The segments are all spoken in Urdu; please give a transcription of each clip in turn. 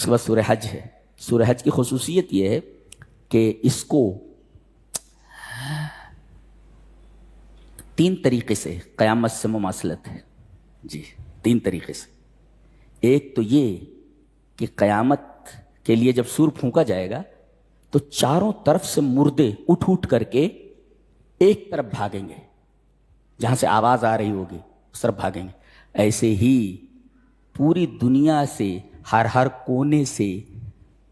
کے بعد سورہ حج ہے. سورہ حج کی خصوصیت یہ ہے کہ اس کو 3 طریقے سے قیامت سے مماثلت ہے. جی 3 طریقے سے. ایک تو یہ کہ قیامت کے لیے جب سور پھونکا جائے گا تو چاروں طرف سے مردے اٹھ کر کے ایک طرف بھاگیں گے، جہاں سے آواز آ رہی ہوگی اس طرف بھاگیں گے. ایسے ہی پوری دنیا سے ہر کونے سے،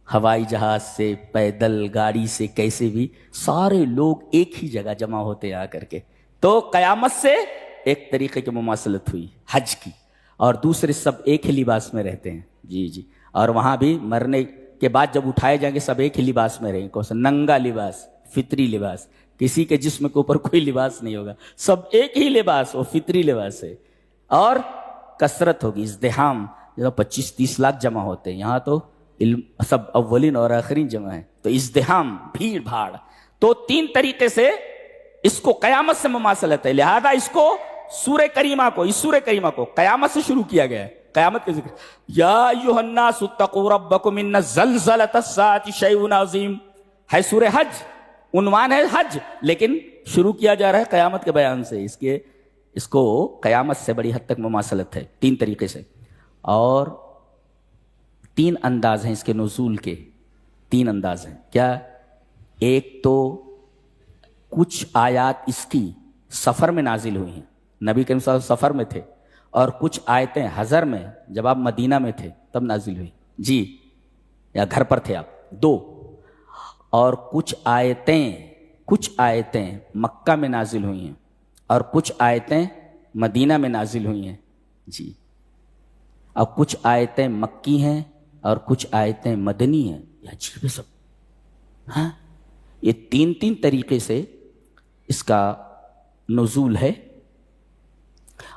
ہوائی جہاز سے، پیدل گاڑی سے، کیسے بھی سارے لوگ ایک ہی جگہ جمع ہوتے ہیں آ کر کے. تو قیامت سے ایک طریقے کی مماثلت ہوئی حج کی. اور دوسرے سب ایک ہی لباس میں رہتے ہیں. جی اور وہاں بھی مرنے کے بعد جب اٹھائے جائیں گے سب ایک ہی لباس میں رہیں گے. کون سا؟ ننگا لباس، فطری لباس. کسی کے جسم کے اوپر کوئی لباس نہیں ہوگا، سب ایک ہی لباس، وہ فطری لباس ہے. اور کثرت ہوگی، ازدحام. 25-30 لاکھ جمع ہوتے ہیں، یہاں تو سب اولین اور آخرین جمع ہیں. تو ازدحام، بھیڑ بھاڑ. تو 3 طریقے سے اس کو قیامت سے مماثلت ہے. لہذا اس کو سورہ کریمہ کو قیامت سے شروع کیا گیا ہے. قیامت کے ذکر. یا ایھا الناس اتقوا ربکم ان زلزلۃ الساعۃ شیء عظیم ہے. سورہ حج عنوان ہے حج، لیکن شروع کیا جا رہا ہے قیامت کے بیان سے. اس کو قیامت سے بڑی حد تک مماثلت ہے 3 طریقے سے. اور 3 انداز ہیں اس کے نزول کے. 3 انداز ہیں. کیا؟ ایک تو کچھ آیات اس کی سفر میں نازل ہوئی ہیں، نبی کریم صلی اللہ علیہ وسلم سفر میں تھے. اور کچھ آیتیں حضر میں، جب آپ مدینہ میں تھے تب نازل ہوئی. جی یا گھر پر تھے آپ. 2. اور کچھ آیتیں مکہ میں نازل ہوئی ہیں اور کچھ آیتیں مدینہ میں نازل ہوئی ہیں. جی اب کچھ آیتیں مکی ہیں اور کچھ آیتیں مدنی ہیں. یہ عجیب ہے سب. ہاں یہ 3 طریقے سے اس کا نزول ہے.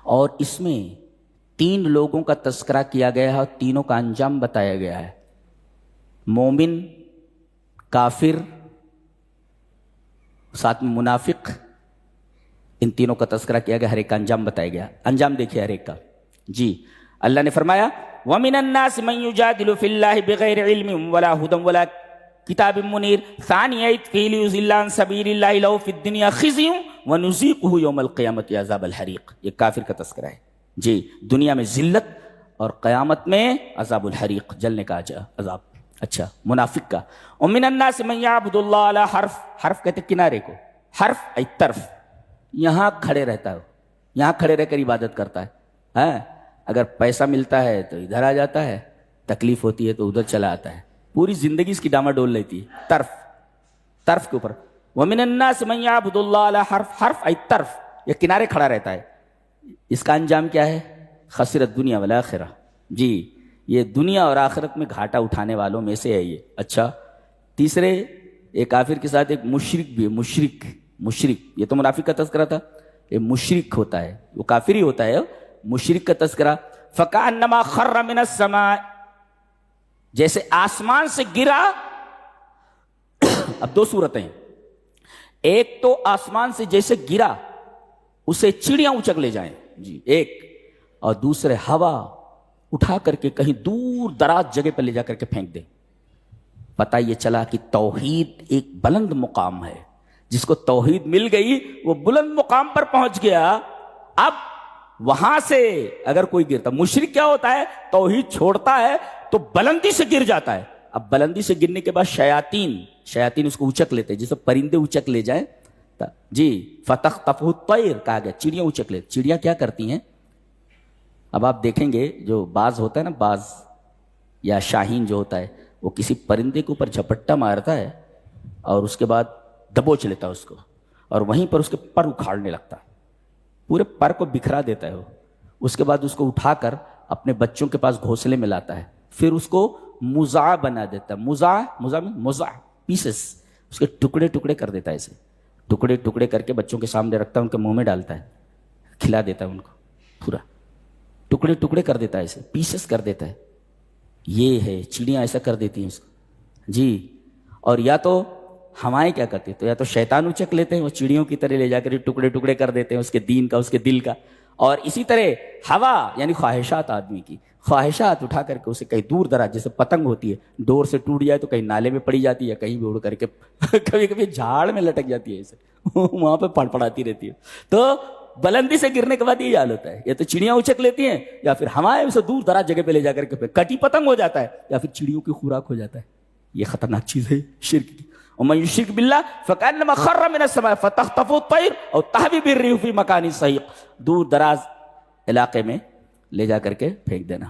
اور اس میں 3 لوگوں کا تذکرہ کیا گیا ہے اور تینوں کا انجام بتایا گیا ہے. مومن، کافر، ساتھ میں منافق. ان تینوں کا تذکرہ کیا گیا، ہر ایک کا انجام بتایا گیا. انجام دیکھیے ہر ایک کا. جی اللہ نے فرمایا وَمِنَ النَّاسِ مَن يُجَادِلُ فِي اللَّهِ بِغَيْرِ عِلْمٍ وَلَا هُدًى وَلَا کتاب منیر ثانی عطفی لیضل عن سبیل اللہ لہ فی الدنیا خزی ونذیقہ یوم القیامت عذاب الحریق. یہ کافر کا تذکرہ ہے. جی دنیا میں ذلت اور قیامت میں عذاب الحریق، جلنے کا عذاب. اچھا منافق کا ومن الناس من یعبد اللہ علی حرف. حرف کہتے کنارے کو، حرف ای طرف. یہاں کھڑے رہتا ہے، یہاں کھڑے رہ کر عبادت کرتا ہے. اگر پیسہ ملتا ہے تو ادھر آ جاتا ہے، تکلیف ہوتی ہے تو ادھر چلا آتا ہے. پوری زندگی اس کی ڈاما ڈول لیتی ہے طرف کے اوپر. وَمِنَ النَّاسِ مَن يَعْبُدُ اللَّهَ عَلَى حرف ای طرف. یہ کنارے کھڑا رہتا ہے. اس کا انجام کیا ہے؟ خسرت دنیا والآخرہ. جی یہ دنیا اور آخرت میں گھاٹا اٹھانے والوں میں سے ہے یہ. اچھا تیسرے ایک کافر کے ساتھ ایک مشرک بھی ہے. مشرک یہ تو منافق کا تذکرہ تھا، یہ مشرک ہوتا ہے، وہ کافر ہی ہوتا ہے. مشرک کا تذکرہ فَكَأَنَّمَا خَرَّ مِنَ السَّمَاءِ، جیسے آسمان سے گرا. اب 2 صورتیں ہیں. ایک تو آسمان سے جیسے گرا اسے چڑیاں اچک لے جائیں. جی ایک. اور دوسرے ہوا اٹھا کر کے کہیں دور دراز جگہ پر لے جا کر کے پھینک دے. پتہ یہ چلا کہ توحید ایک بلند مقام ہے. جس کو توحید مل گئی وہ بلند مقام پر پہنچ گیا. اب وہاں سے اگر کوئی گرتا، مشرک کیا ہوتا ہے؟ توحید چھوڑتا ہے تو بلندی سے گر جاتا ہے. اب بلندی سے گرنے کے بعد شیاطین اس کو اچک لیتے ہیں، جیسے پرندے اچک لے جائیں. جی فَتَخْطَفُهُ الطَّيْرُ کہا گیا، چڑیاں اچک لیتے. چڑیاں کیا کرتی ہیں؟ اب آپ دیکھیں گے جو باز ہوتا ہے نا، باز یا شاہین جو ہوتا ہے، وہ کسی پرندے کے اوپر جھپٹا مارتا ہے اور اس کے بعد دبوچ لیتا ہے اس کو، اور وہیں پر اس کے پر اکھاڑنے لگتا ہے. پورے پر کو بکھرا دیتا ہے وہ. اس کے بعد اس کو اٹھا کر اپنے بچوں کے پاس گھونسلے میں لاتا ہے. پھر اس کو مزع بنا دیتا ہے. مزع پیسز، اس کے ٹکڑے کر دیتا ہے. اسے ٹکڑے کر کے بچوں کے سامنے رکھتا ہے، ان کے منہ میں ڈالتا ہے، کھلا دیتا ہے ان کو. پورا ٹکڑے کر دیتا ہے، اسے پیسز کر دیتا ہے. یہ ہے چڑیاں ایسا کر دیتی ہیں اس کو. جی اور یا تو ہوائیں کیا کرتی ہیں، تو یا تو شیطان اچک لیتے ہیں، وہ چڑیوں کی طرح لے جا کر ٹکڑے کر دیتے ہیں اس کے دین کا، اس کے دل کا. اور اسی طرح ہوا یعنی خواہشات، آدمی کی خواہشات اٹھا کر کے اسے کہیں دور دراز، جیسے پتنگ ہوتی ہے ڈور سے ٹوٹ جائے تو کہیں نالے میں پڑی جاتی ہے، کہیں بھی اڑ کر کے کبھی کبھی جھاڑ میں لٹک جاتی ہے، ایسے وہاں پہ پڑ پڑاتی رہتی ہے. تو بلندی سے گرنے کے بعد یہ حال ہوتا ہے، یا تو چڑیاں اچک لیتی ہیں یا پھر ہوائیں اسے دور دراز جگہ پہ لے جا کر کے کٹی پتنگ ہو جاتا ہے، یا پھر چڑیوں کی خوراک ہو جاتا ہے. یہ خطرناک چیز ہے شرک کی. ومن یشرک باللہ فکأنما خر من السماء فتخطفه الطیر او تهوی به الريح في مکان سحیق، دور دراز علاقے میں لے جا کر کے پھینک دینا.